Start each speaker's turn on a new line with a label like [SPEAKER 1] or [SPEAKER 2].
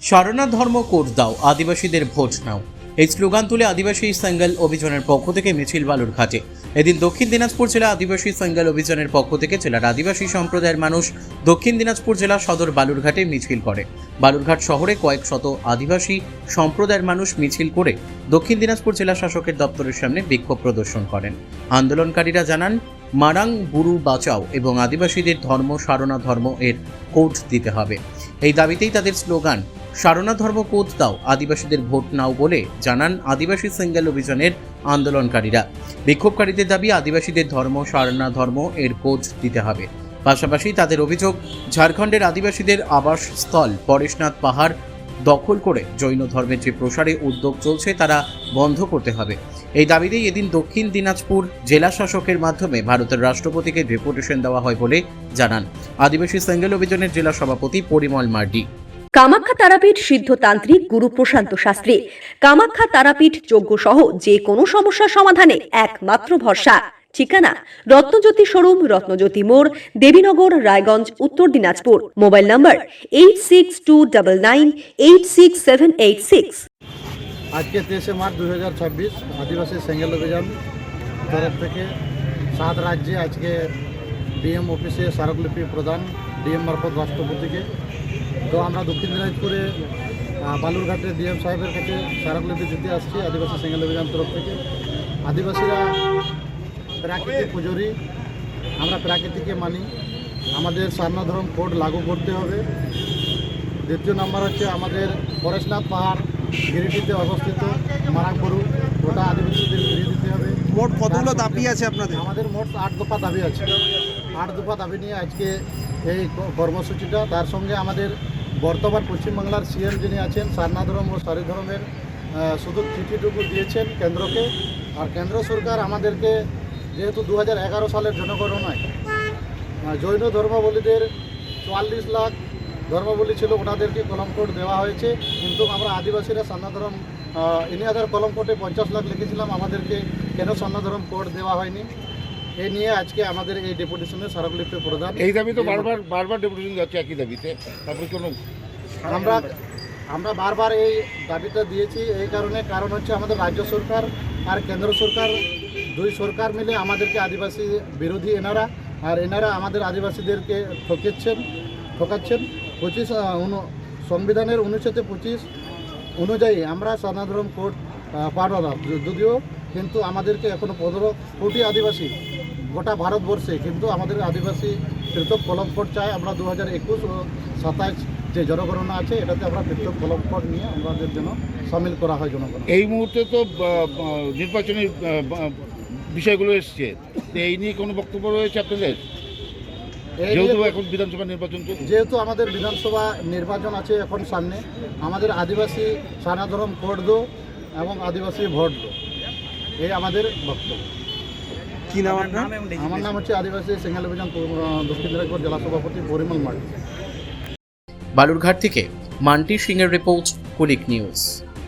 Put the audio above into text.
[SPEAKER 1] সারনা ধর্ম কোড দাও, আদিবাসীদের ভোট নাও। এই স্লোগান তুলে আদিবাসী সাঙ্গাল অভিযানের পক্ষ থেকে মিছিল বালুরঘাটে। এদিন দক্ষিণ দিনাজপুর জেলা আদিবাসী সাঙ্গাল অভিযানের পক্ষ থেকে জেলার আদিবাসী সম্প্রদায়ের মানুষ দক্ষিণ দিনাজপুর জেলা সদর বালুরঘাটে মিছিল করে। বালুরঘাট শহরে কয়েক শত আদিবাসী সম্প্রদায়ের মানুষ মিছিল করে দক্ষিণ দিনাজপুর জেলা শাসকের দপ্তরের সামনে বিক্ষোভ প্রদর্শন করেন। আন্দোলনকারীরা জানান, মারাং বুরু বাঁচাও এবং আদিবাসীদের ধর্ম সারনা ধর্ম এর কোড দিতে হবে। এই দাবিতেই তাদের স্লোগান সারনা ধর্ম কোড দাও, আদিবাসীদের ভোট নাও বলে জানান আদিবাসী সিঙ্গেল অভিযানের আন্দোলনকারীরা। বিক্ষোভকারীদের দাবি আদিবাসীদের ধর্ম সারনা ধর্ম এর কোড দিতে হবে। পাশাপাশি তাদের অভিযোগ, ঝাড়খণ্ডের আদিবাসীদের আবাসস্থল পরেশনাথ পাহাড় দখল করে জৈন ধর্মের যে প্রসারে উদ্যোগ চলছে তারা বন্ধ করতে হবে। এই দাবিতেই এদিন দক্ষিণ দিনাজপুর জেলা শাসকের মাধ্যমে ভারতের রাষ্ট্রপতিকে ডেপুটেশন দেওয়া হয় বলে জানান আদিবাসী সিঙ্গেল অভিযানের জেলা সভাপতি পরিমল মার্ডি।
[SPEAKER 2] কামাখ্যা তারাপীঠ সিদ্ধতান্ত্রিক গুরু প্রশান্ত শাস্ত্রী। কামাখ্যা তারাপীঠ যজ্ঞ সহ যে কোনো সমস্যার সমাধানে একমাত্র ভরসা। ঠিকানা রত্নজ্যোতি শোরুম, রত্নজ্যোতি মোড়, দেবীনগর, রায়গঞ্জ, উত্তর দিনাজপুর। মোবাইল নম্বর 8629986786।
[SPEAKER 3] আজকে 23 মার্চ 2026 আদিবাসী সিঙ্গেল অভিযান তরফ থেকে 7 রাজ্যে আজকে ডিএম অফিসে স্মারকলিপি প্রদান, ডিএম মারফত রাষ্ট্রপতিকে। তো আমরা দক্ষিণ দিনাজপুরে বালুরঘাটে ডিএম সাহেবের কাছে স্মারকলিপি দিতে আসছি আদিবাসী সিঙ্গেল অভিযান তরফ থেকে। আদিবাসীরা প্রাকৃতিক পুজোরি, আমরা প্রাকৃতিকে মানি, আমাদের সারনা ধর্ম কোড লাগু করতে হবে। দ্বিতীয় নম্বর হচ্ছে আমাদের পরেশনাথ পাহাড় গিরিটিতে অবস্থিত মারাংবুরু, ওটা আদিবাসীদের ফিরিয়ে দিতে হবে।
[SPEAKER 4] মোট কতগুলো দাবি আছে আপনাদের?
[SPEAKER 3] আমাদের মোট 8 দফা দাবি আছে। 8 দফা দাবি নিয়ে আজকে এই কর্মসূচিটা। তার সঙ্গে আমাদের বর্তমান পশ্চিমবাংলার সিএম যিনি আছেন, সারনা ধর্ম ও সারি ধর্মের শুধু চিঠিটুকু দিয়েছেন কেন্দ্রকে। আর কেন্দ্র সরকার আমাদেরকে যেহেতু 2011 সালের জনগণনায় জৈন ধর্মাবলীদের 44 লাখ ধর্মাবলী ছিল, ওনাদেরকে কলম কোড দেওয়া হয়েছে। কিন্তু আমরা আদিবাসীরা সারনা ধর্ম ইনিয়াদের কলম কোডে 50 লাখ লিখেছিলাম, আমাদেরকে কেন সারনা ধর্ম কোড দেওয়া হয়নি? এই নিয়ে আজকে আমাদের এই ডেপুটেশনের স্মারকলিপি প্রদান।
[SPEAKER 5] এই দাবি তো বারবার ডেপুটেশন যাচ্ছে একই দাবিতে, তারপরে কোনো
[SPEAKER 3] আমরা বারবার এই দাবিটা দিয়েছি এই কারণ হচ্ছে আমাদের রাজ্য সরকার আর কেন্দ্র সরকার, দুই সরকার মিলে আমাদেরকে আদিবাসী বিরোধী এনারা, আর এনারা আমাদের আদিবাসীদেরকে ঠকাচ্ছেন। সংবিধানের 2925 অনুযায়ী আমরা সারনা ধর্ম কোড পাওয়া যদিও, কিন্তু আমাদেরকে এখনও 15 কোটি আদিবাসী গোটা ভারতবর্ষে, কিন্তু আমাদের আদিবাসী পৃথক কলম কোড চাই। আমরা 2021 ও 27 যে জনগণনা আছে এটাতে আমরা পৃথক কলম কোড নিয়ে আমাদের জন্য সামিল করা হয় জনগণ।
[SPEAKER 5] এই মুহূর্তে তো নির্বাচনী বিষয়গুলো এসছে, এই নিয়ে কোনো বক্তব্য রয়েছে আপনাদের? যেহেতু এখন বিধানসভা নির্বাচন,
[SPEAKER 3] যেহেতু আমাদের বিধানসভা নির্বাচন আছে এখন সামনে, আমাদের আদিবাসী সারনা ধর্ম কোড দো এবং আদিবাসী ভোট দো, এই আমাদের বক্তব্য।
[SPEAKER 4] কি নাম আপনার?
[SPEAKER 3] আমার নাম হচ্ছে আদিবাসী সিঙ্গেল অভিযান দক্ষিণ দিনাজপুর জেলা সভাপতি পরিমল মার্ডি।
[SPEAKER 1] বালুরঘাট থেকে মান্টি সিং এর রিপোর্ট, কুলিক নিউজ।